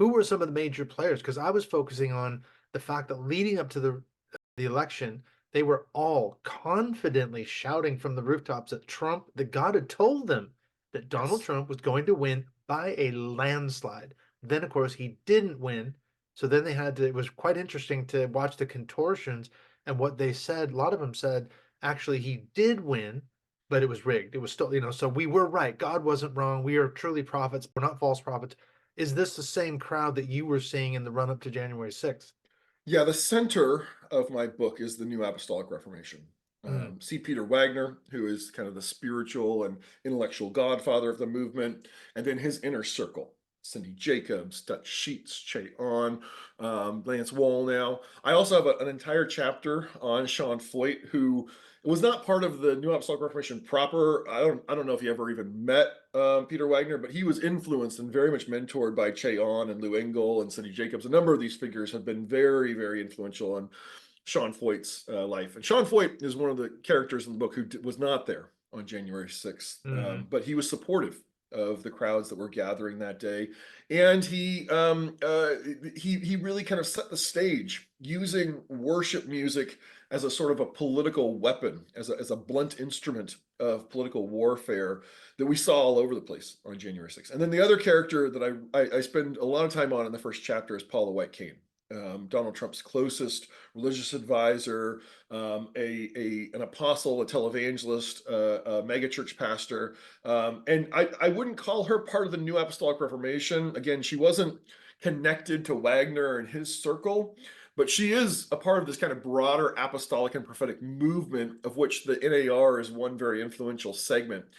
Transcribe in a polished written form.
Who were some of the major players? Because I was focusing on the fact that leading up to the election, they were all confidently shouting from the rooftops that God had told them that Donald Yes. Trump was going to win by a landslide. Then, of course, he didn't win. So then it was quite interesting to watch the contortions and what they said. A lot of them said, actually, he did win, but it was rigged. It was still, so we were right. God wasn't wrong. We are truly prophets. We're not false prophets. Is this the same crowd that you were seeing in the run up to January 6th? Yeah, the center of my book is the New Apostolic Reformation. Mm, C. Peter Wagner, who is kind of the spiritual and intellectual godfather of the movement, and then his inner circle. Cindy Jacobs, Dutch Sheets, Che On, Lance Wallnau. I also have an entire chapter on Sean Foyt, who was not part of the New Apostolic Reformation proper. I don't know if he ever even met Peter Wagner, but he was influenced and very much mentored by Che On and Lou Engle and Cindy Jacobs. A number of these figures have been very, very influential on Sean Foyt's life. And Sean Foyt is one of the characters in the book who was not there on January 6th, hmm but he was supportive of the crowds that were gathering that day, and he really kind of set the stage using worship music as a sort of a political weapon, as a blunt instrument of political warfare that we saw all over the place on January 6th. And then the other character that I spend a lot of time on in the first chapter is Paula White-Cain, Donald Trump's closest religious advisor, an apostle, a televangelist, a megachurch pastor. And I wouldn't call her part of the New Apostolic Reformation. Again, she wasn't connected to Wagner and his circle, but she is a part of this kind of broader apostolic and prophetic movement, of which the NAR is one very influential segment.